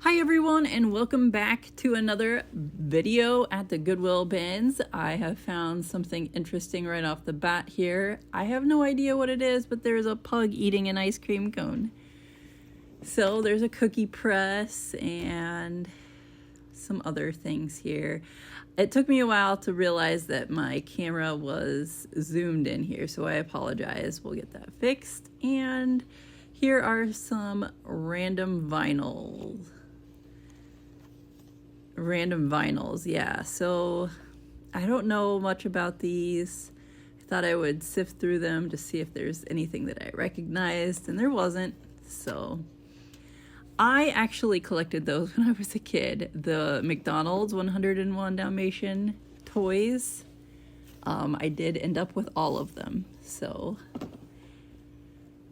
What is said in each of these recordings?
Hi everyone, and welcome back to another video at the Goodwill bins. I have found something interesting right off the bat here. I have no idea what it is, but there's a pug eating an ice cream cone. So there's a cookie press and some other things here. It took me a while to realize that my camera was zoomed in here, so I apologize. We'll get that fixed. And here are some random vinyls, yeah. So I don't know much about these. I thought I would sift through them to see if there's anything that I recognized, and there wasn't. So I actually collected those when I was a kid, the McDonald's 101 Dalmatian toys. I did end up with all of them. So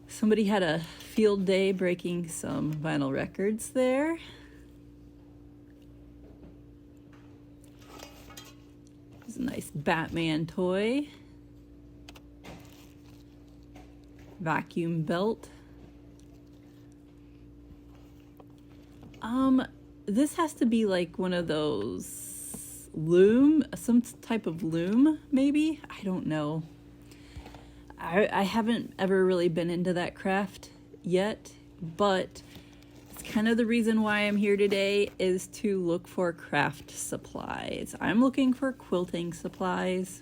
somebody had a field day breaking some vinyl records there. There's a nice Batman toy. Vacuum belt. This has to be like one of those loom, some type of loom, maybe? I don't know. I haven't ever really been into that craft yet, but it's kind of the reason why I'm here today is to look for craft supplies. I'm looking for quilting supplies,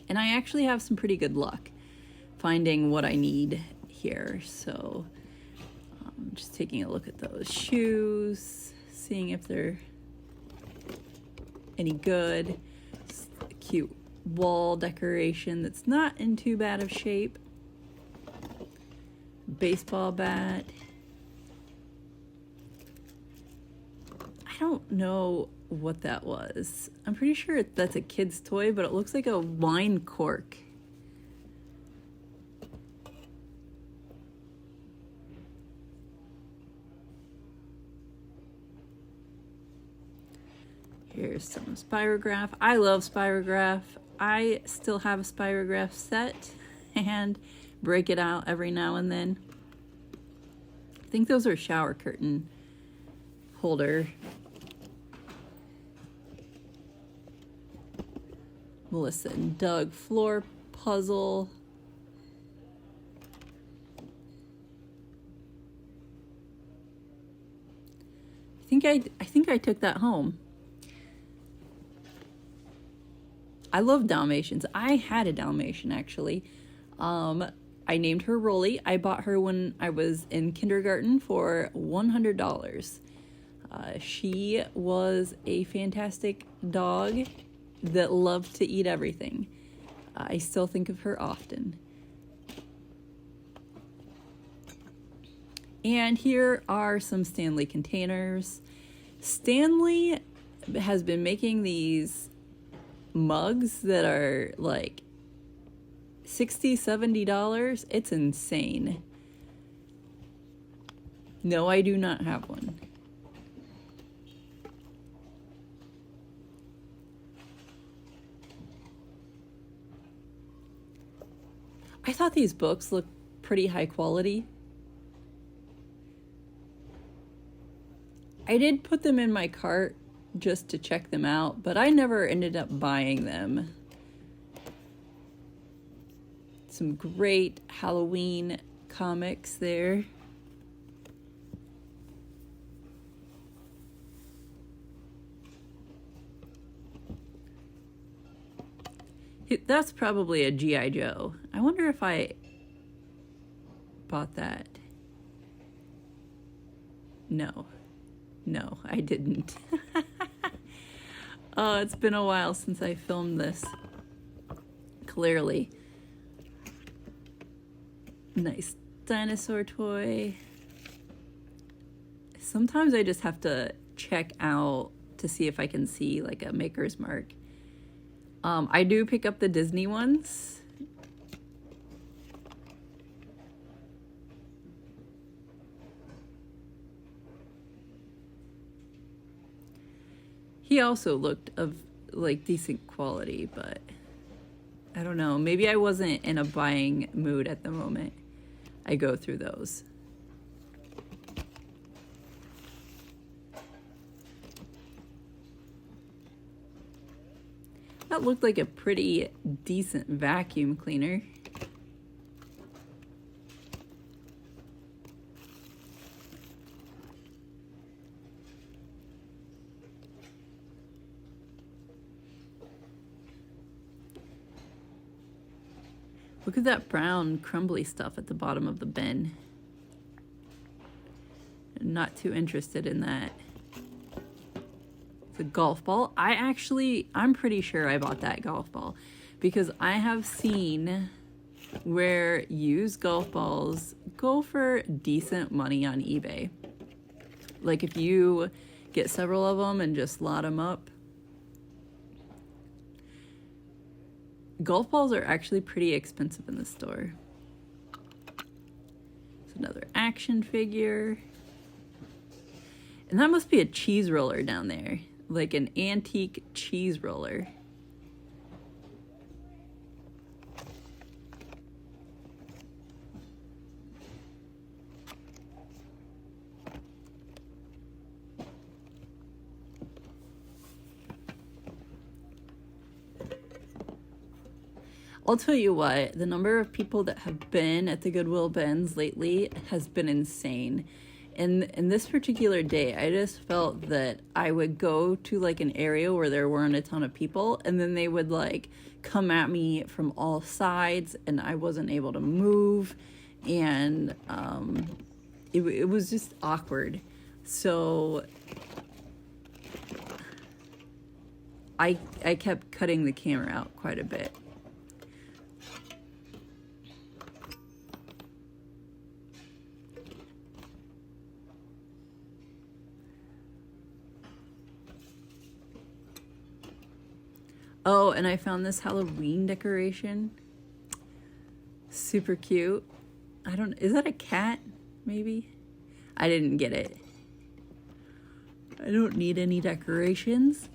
and I actually have some pretty good luck finding what I need here. So I'm just taking a look at those shoes, seeing if they're any good. It's a cute wall decoration that's not in too bad of shape. Baseball bat. I don't know what that was. I'm pretty sure that's a kid's toy, but it looks like a wine cork. Here's some spirograph. I love spirograph. I still have a spirograph set and break it out every now and then. I think those are shower curtain holder. Melissa and Doug floor puzzle. I think I took that home. I love Dalmatians. I had a Dalmatian, actually. I named her Rolly. I bought her when I was in kindergarten for $100. She was a fantastic dog that loved to eat everything. I still think of her often. And here are some Stanley containers. Stanley has been making these mugs that are like $60-$70. It's insane. No, I do not have one. I thought these books looked pretty high quality. I did put them in my cart just to check them out, but I never ended up buying them. Some great Halloween comics there. That's probably a G.I. Joe. I wonder if I bought that. No, I didn't. Oh, it's been a while since I filmed this. Clearly. Nice dinosaur toy. Sometimes I just have to check out to see if I can see like a maker's mark. I do pick up the Disney ones. He also looked of like decent quality, but I don't know. Maybe I wasn't in a buying mood at the moment. I go through those. That looked like a pretty decent vacuum cleaner. Look at that brown crumbly stuff at the bottom of the bin. Not too interested in that. It's a golf ball. I'm pretty sure I bought that golf ball because I have seen where used golf balls go for decent money on eBay. Like if you get several of them and just lot them up. Golf balls are actually pretty expensive in the store. It's another action figure. And that must be a cheese roller down there. Like an antique cheese roller. I'll tell you what, the number of people that have been at the Goodwill bins lately has been insane. And this particular day, I just felt that I would go to like an area where there weren't a ton of people, and then they would like come at me from all sides, and I wasn't able to move, and it was just awkward. So I kept cutting the camera out quite a bit. Oh, and I found this Halloween decoration. Super cute. Is that a cat, maybe? I didn't get it. I don't need any decorations.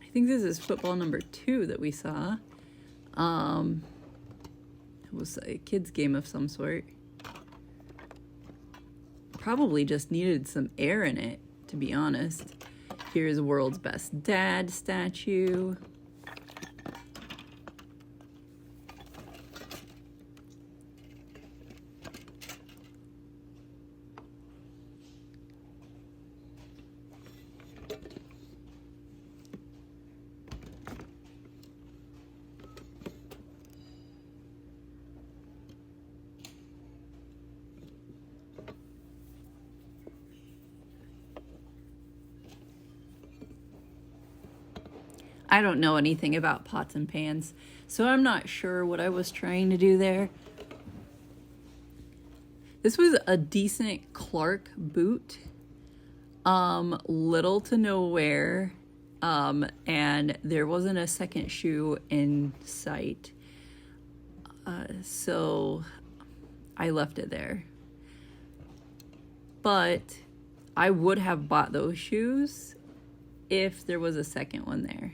I think this is football number 2 that we saw. It was a kid's game of some sort. Probably just needed some air in it, to be honest. Here's World's Best Dad statue. I don't know anything about pots and pans, so I'm not sure what I was trying to do there. This was a decent Clark boot, little to no wear, and there wasn't a second shoe in sight, so I left it there. But I would have bought those shoes if there was a second one there.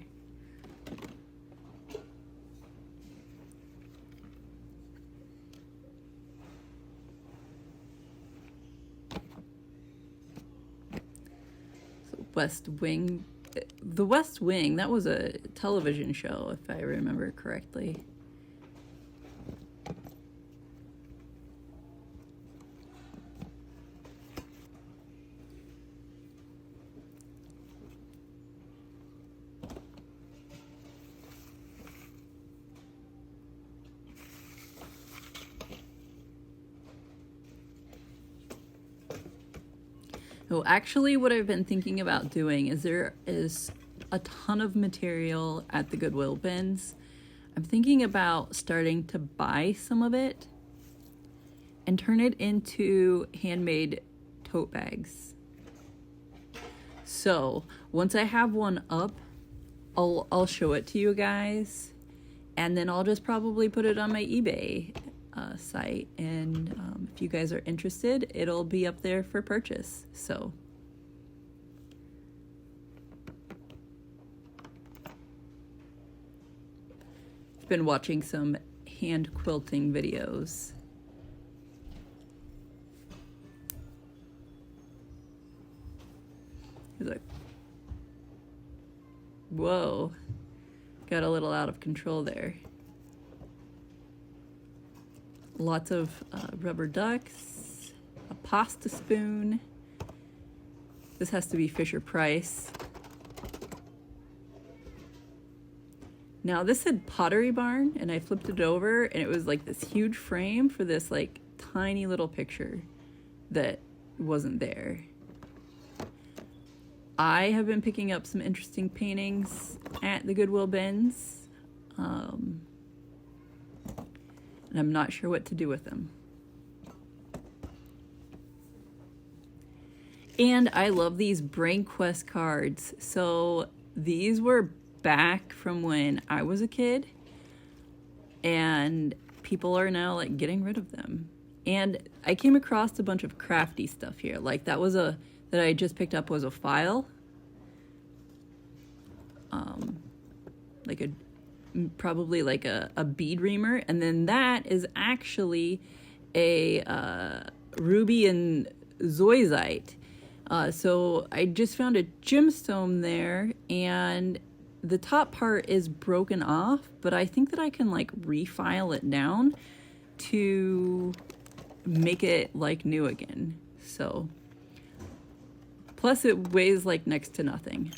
West Wing. The West Wing, that was a television show, if I remember correctly. No, actually what I've been thinking about doing is there is a ton of material at the Goodwill bins. I'm thinking about starting to buy some of it and turn it into handmade tote bags. So once I have one up, I'll show it to you guys, and then I'll just probably put it on my eBay site, and if you guys are interested, it'll be up there for purchase. So I've been watching some hand quilting videos. He's like, whoa, got a little out of control there. Lots of rubber ducks, a pasta spoon. This has to be Fisher Price. Now this said Pottery Barn, and I flipped it over, and it was like this huge frame for this like tiny little picture that wasn't there. I have been picking up some interesting paintings at the Goodwill bins, and I'm not sure what to do with them. And I love these Brain Quest cards. So these were back from when I was a kid, and people are now like getting rid of them. And I came across a bunch of crafty stuff here. Like that I just picked up was a file, like probably like a bead reamer, and then that is actually a ruby and zoisite. So I just found a gemstone there, and the top part is broken off, but I think that I can like refile it down to make it like new again. So plus it weighs like next to nothing.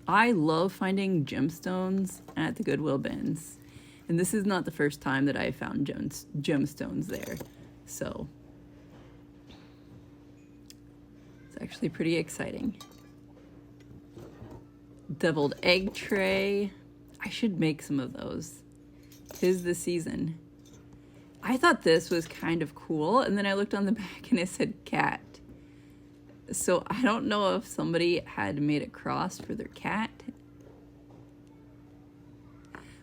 I love finding gemstones at the Goodwill bins, and this is not the first time that I found gemstones there, so it's actually pretty exciting. Deviled egg tray. I should make some of those. 'Tis the season. I thought this was kind of cool, and then I looked on the back and it said cat. So I don't know if somebody had made a cross for their cat,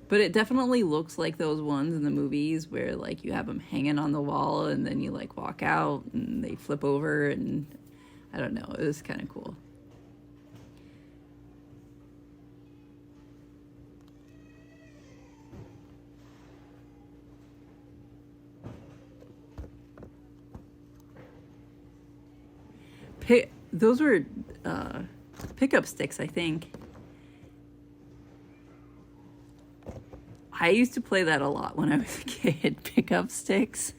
but it definitely looks like those ones in the movies where like you have them hanging on the wall and then you like walk out and they flip over, and I don't know, it was kind of cool. Those were pickup sticks, I think. I used to play that a lot when I was a kid, pickup sticks.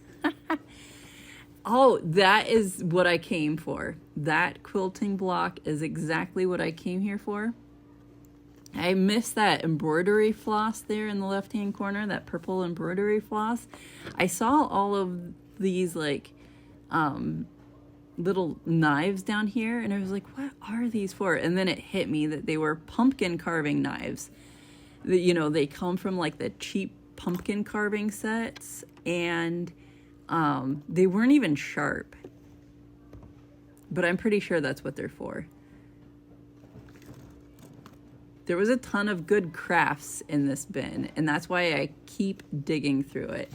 Oh, that is what I came for. That quilting block is exactly what I came here for. I missed that embroidery floss there in the left-hand corner, that purple embroidery floss. I saw all of these like little knives down here, and I was like, what are these for? And then it hit me that they were pumpkin carving knives. You know, they come from like the cheap pumpkin carving sets, and they weren't even sharp, but I'm pretty sure that's what they're for. There was a ton of good crafts in this bin, and that's why I keep digging through it.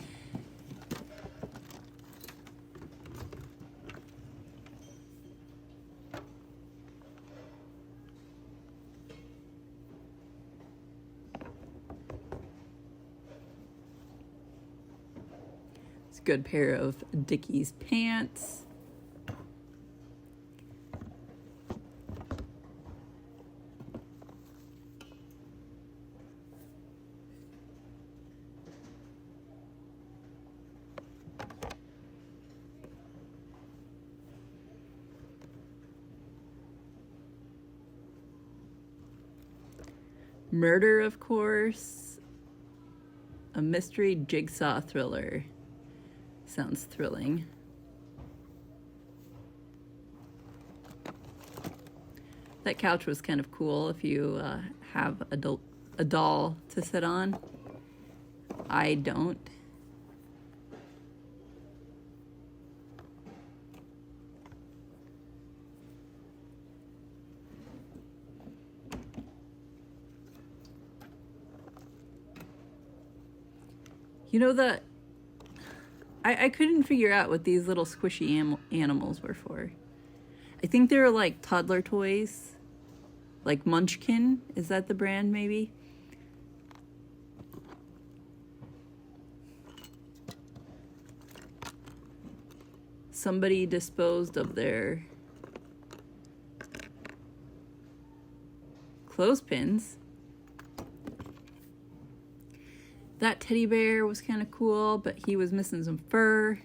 It's a good pair of Dickies pants. Murder, of course. A mystery jigsaw thriller. Sounds thrilling. That couch was kind of cool if you have a doll to sit on. I don't. You know, I couldn't figure out what these little squishy animals were for. I think they were like toddler toys. Like Munchkin. Is that the brand maybe? Somebody disposed of their clothespins. That teddy bear was kind of cool, but he was missing some fur.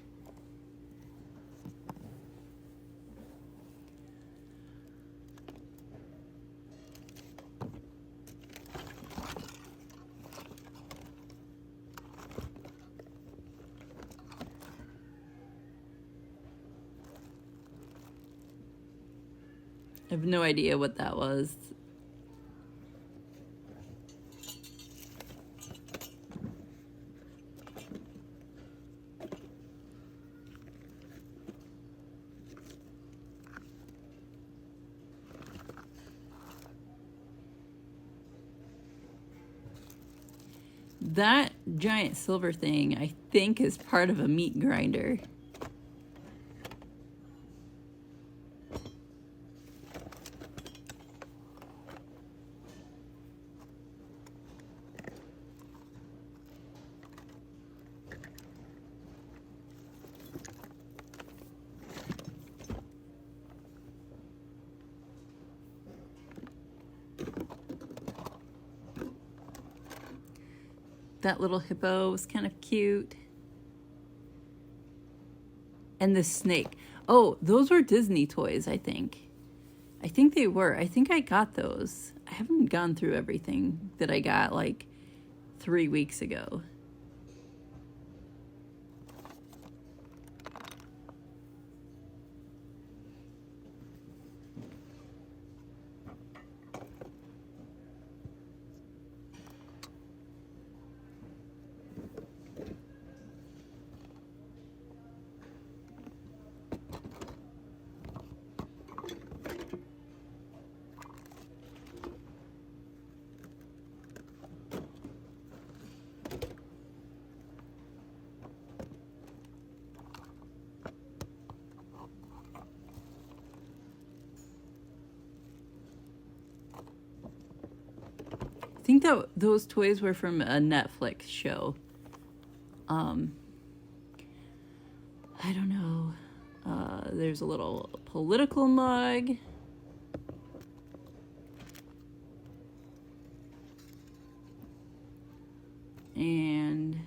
I have no idea what that was. That giant silver thing, I think, is part of a meat grinder. That little hippo was kind of cute. And the snake. Oh, those were Disney toys, I think. I think they were. I think I got those. I haven't gone through everything that I got like 3 weeks ago. I think that those toys were from a Netflix show. I don't know. There's a little political mug. And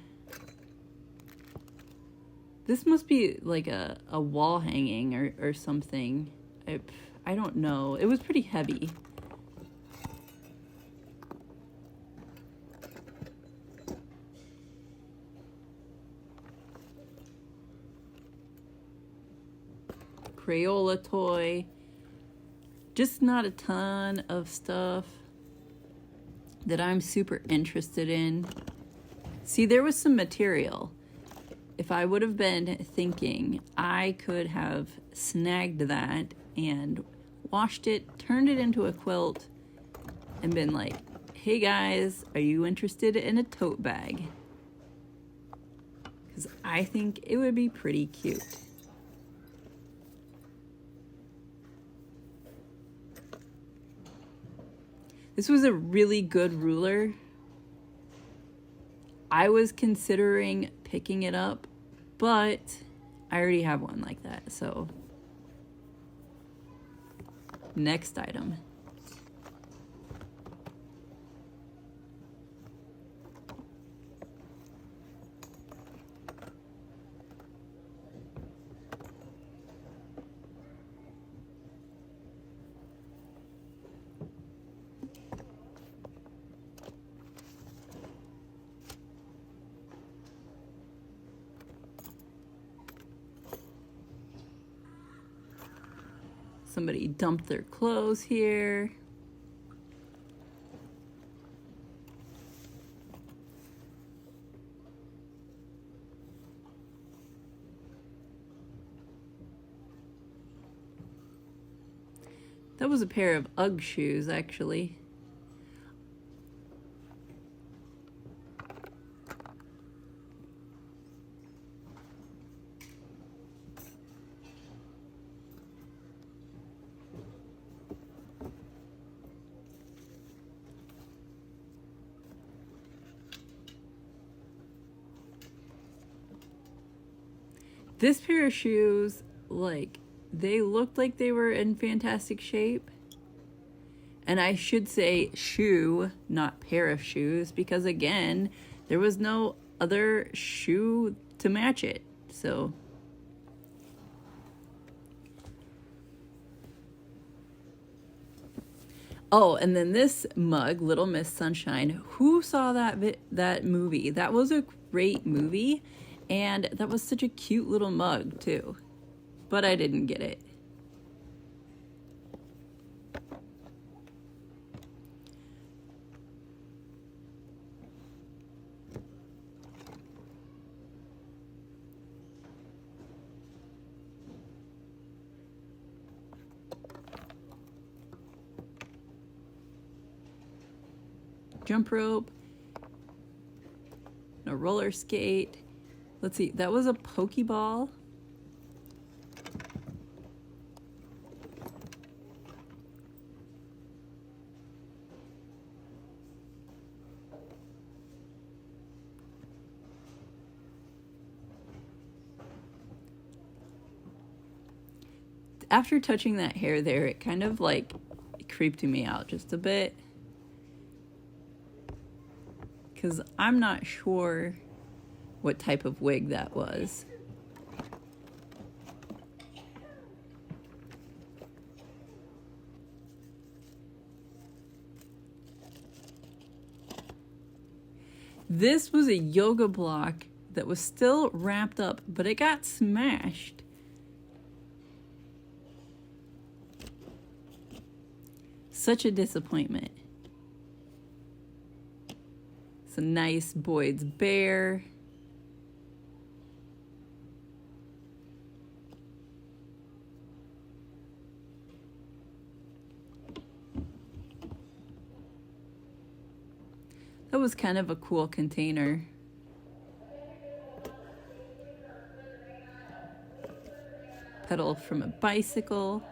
this must be like a wall hanging or something. I don't know. It was pretty heavy. Crayola toy. Just not a ton of stuff that I'm super interested in. See, there was some material. If I would have been thinking, I could have snagged that and washed it, turned it into a quilt, and been like, hey guys, are you interested in a tote bag? Because I think it would be pretty cute. This was a really good ruler. I was considering picking it up, but I already have one like that, so. Next item. Somebody dumped their clothes here. That was a pair of UGG shoes, actually. This pair of shoes, like, they looked like they were in fantastic shape. And I should say shoe, not pair of shoes, because again, there was no other shoe to match it. So, oh, and then this mug, Little Miss Sunshine. Who saw that movie? That was a great movie, and that was such a cute little mug too. But I didn't get it. Jump rope, a roller skate. Let's see, that was a Pokeball. After touching that hair there, it kind of like creeped me out just a bit. Because I'm not sure what type of wig that was. This was a yoga block that was still wrapped up, but it got smashed. Such a disappointment. It's a nice Boyd's Bear. That was kind of a cool container. Pedal from a bicycle.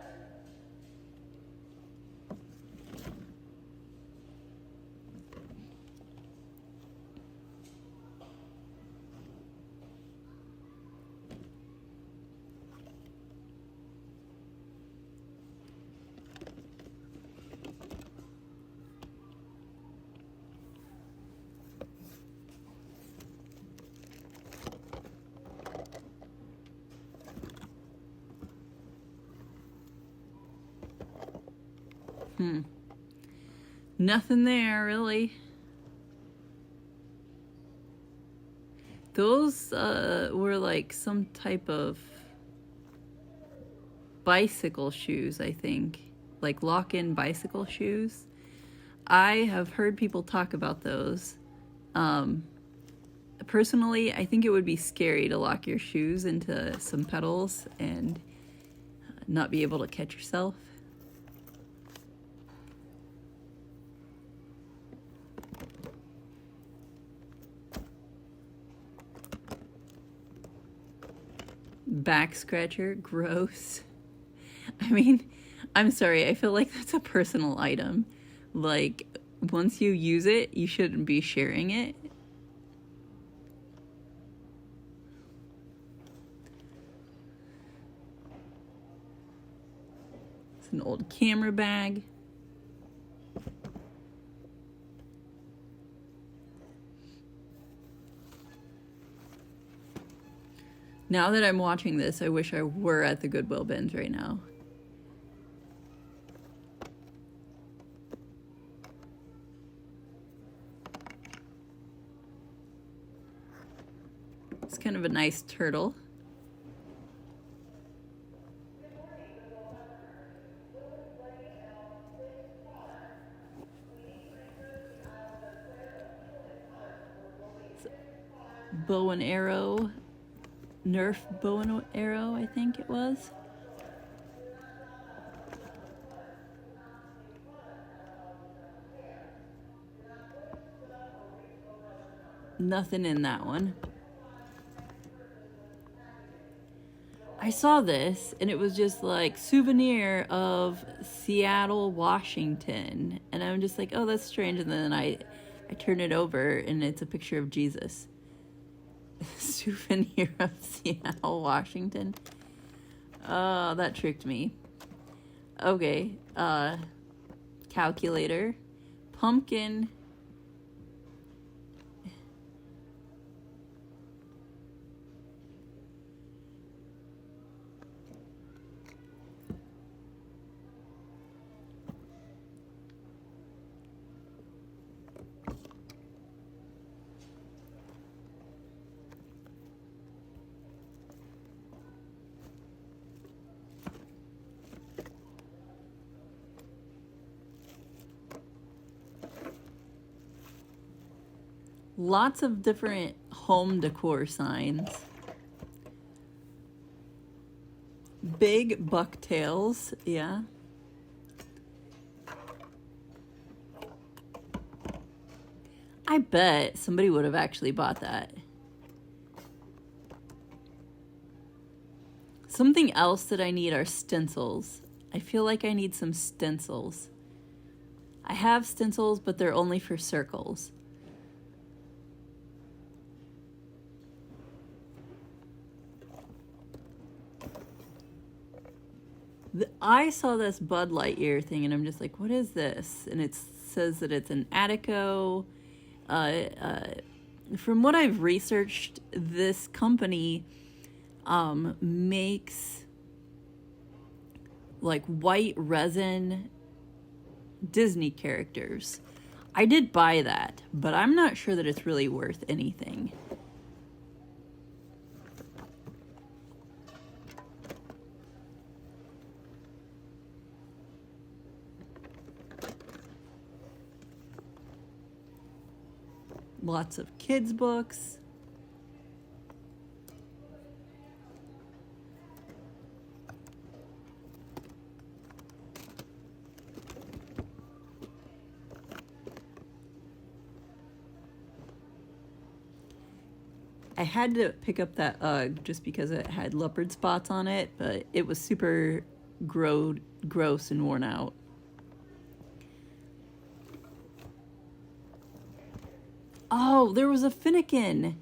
Nothing there, really. Those were like some type of bicycle shoes, I think. Like lock-in bicycle shoes. I have heard people talk about those. Personally, I think it would be scary to lock your shoes into some pedals and not be able to catch yourself. Back scratcher, gross. I mean, I'm sorry, I feel like that's a personal item. Like, once you use it, you shouldn't be sharing it. It's an old camera bag. Now that I'm watching this, I wish I were at the Goodwill bins right now. It's kind of a nice turtle. Bow and arrow. Nerf bow and arrow, I think it was. Nothing in that one. I saw this and it was just like souvenir of Seattle, Washington. And I'm just like, oh, that's strange. And then I turn it over and it's a picture of Jesus. Souvenir of Seattle, Washington. Oh, that tricked me. Okay, calculator, pumpkin. Lots of different home decor signs. Big bucktails, yeah. I bet somebody would have actually bought that. Something else that I need are stencils. I feel like I need some stencils. I have stencils, but they're only for circles. I saw this Bud Lightyear thing and I'm just like, what is this? And it says that it's an Attico. From what I've researched, this company makes like white resin Disney characters. I did buy that, but I'm not sure that it's really worth anything. Lots of kids' books. I had to pick up that UGG just because it had leopard spots on it, but it was super gross and worn out. Oh, there was a Finnegan.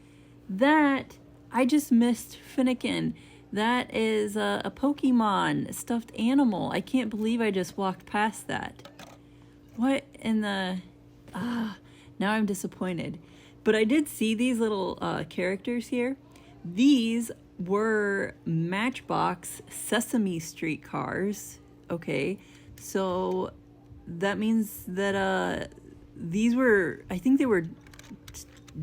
That, I just missed Finnegan. That is a Pokemon stuffed animal. I can't believe I just walked past that. What in the... now I'm disappointed. But I did see these little characters here. These were Matchbox Sesame Street cars. Okay, so that means that these were... I think they were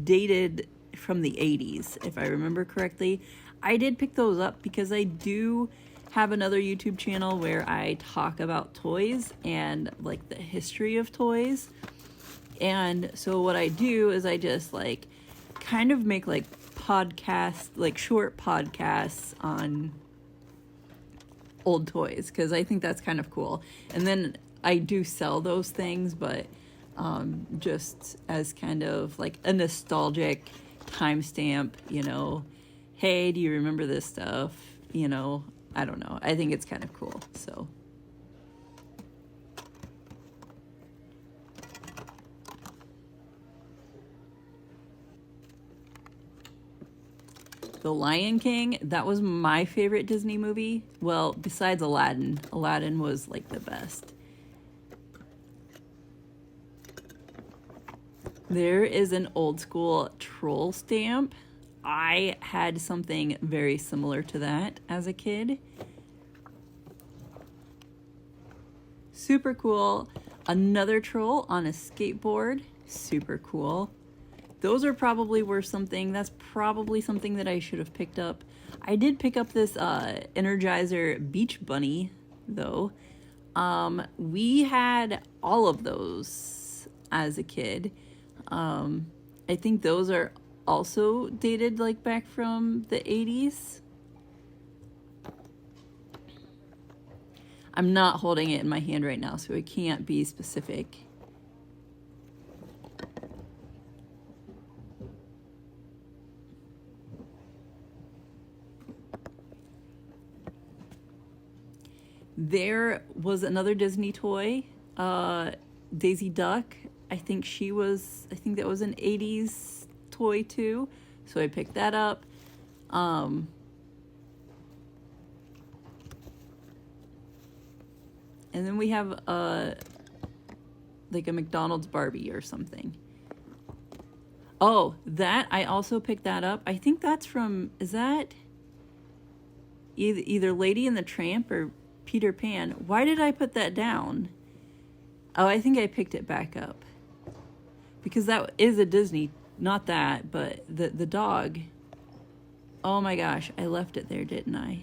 dated from the 80s, if I remember correctly. I did pick those up because I do have another YouTube channel where I talk about toys and like the history of toys. And so what I do is I just like kind of make like podcasts, like short podcasts on old toys, because I think that's kind of cool. And then I do sell those things, but just as kind of like a nostalgic timestamp, you know, hey, do you remember this stuff? You know, I don't know. I think it's kind of cool. So The Lion King, that was my favorite Disney movie. Well, besides Aladdin. Aladdin was like the best. There is an old school troll stamp. I had something very similar to that as a kid. Super cool. Another troll on a skateboard. Super cool. Those are probably worth something. That's probably something that I should have picked up. I did pick up this Energizer Beach Bunny, though. We had all of those as a kid. I think those are also dated like back from the 80s. I'm not holding it in my hand right now, so I can't be specific. There was another Disney toy, Daisy Duck. I think that was an 80s toy too. So I picked that up. And then we have like a McDonald's Barbie or something. Oh, that, I also picked that up. I think that's from, is that either Lady and the Tramp or Peter Pan? Why did I put that down? Oh, I think I picked it back up. Because that is a Disney, not that, but the dog. Oh my gosh, I left it there, didn't I?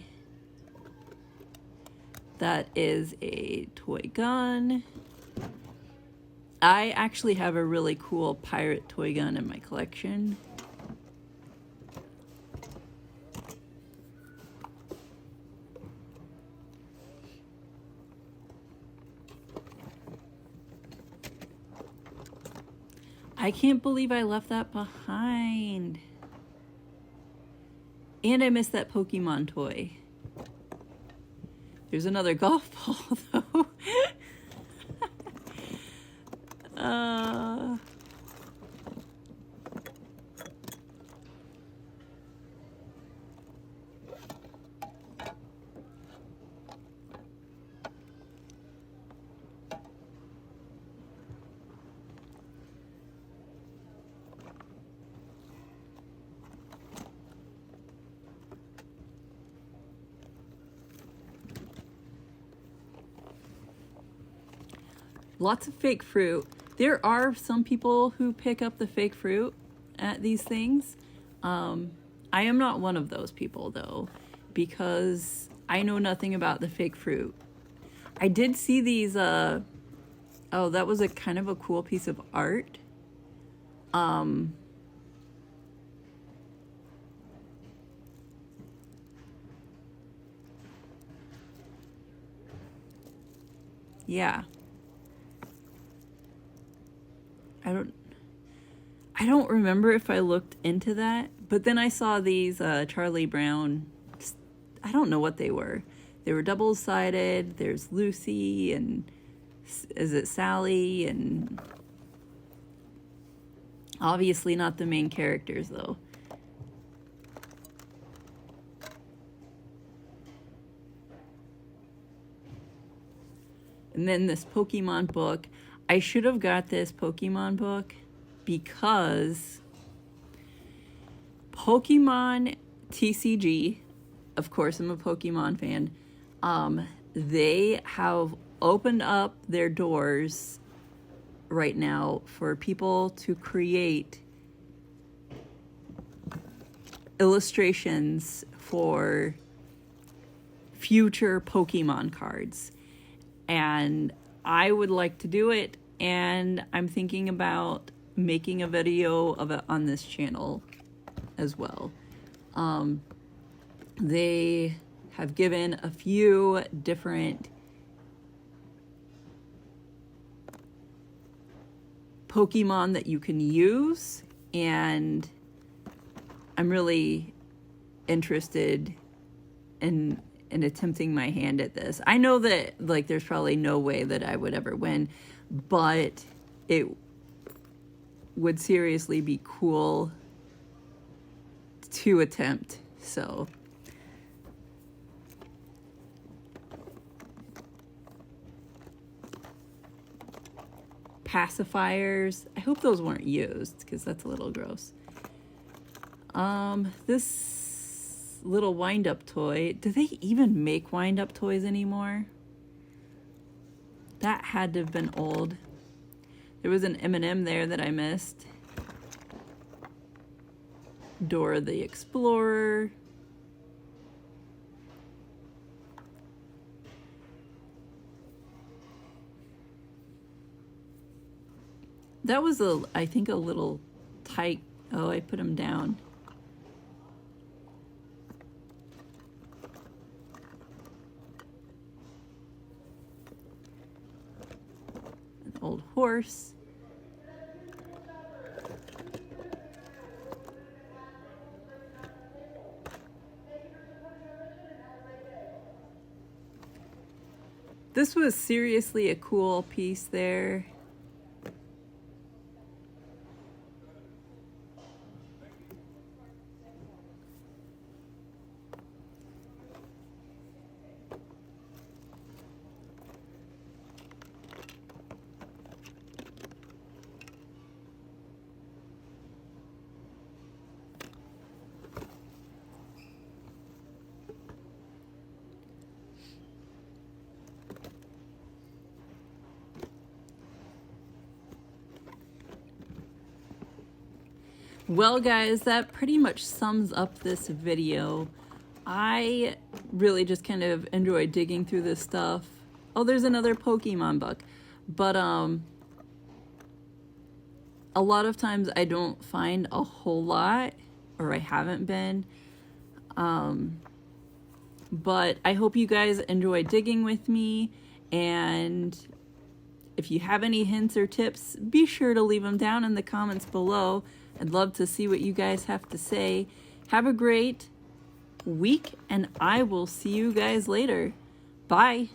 That is a toy gun. I actually have a really cool pirate toy gun in my collection. I can't believe I left that behind. And I missed that Pokemon toy. There's another golf ball, though. Lots of fake fruit. There are some people who pick up the fake fruit at these things. I am not one of those people, though, because I know nothing about the fake fruit. I did see these, oh, that was a kind of a cool piece of art. Yeah. I don't remember if I looked into that, but then I saw these Charlie Brown, I don't know what they were. They were double-sided. There's Lucy and is it Sally, and obviously not the main characters though. And then this Pokemon book. I should have got this Pokemon book because Pokemon TCG, of course I'm a Pokemon fan, they have opened up their doors right now for people to create illustrations for future Pokemon cards. And I would like to do it, and I'm thinking about making a video of it on this channel as well. They have given a few different Pokemon that you can use, and I'm really interested in attempting my hand at this. I know that like there's probably no way that I would ever win, but it would seriously be cool to attempt. So pacifiers, I hope those weren't used because that's a little gross. This little wind-up toy, do they even make wind-up toys anymore? That had to have been old. There was an M&M there that I missed. Dora the Explorer. That was I think a little tight. Oh, I put him down. An old horse. This was seriously a cool piece there. Well, guys, that pretty much sums up this video. I really just kind of enjoy digging through this stuff. Oh, there's another Pokemon book. But a lot of times I don't find a whole lot, or I haven't been. But I hope you guys enjoy digging with me, and if you have any hints or tips, be sure to leave them down in the comments below. I'd love to see what you guys have to say. Have a great week, and I will see you guys later. Bye.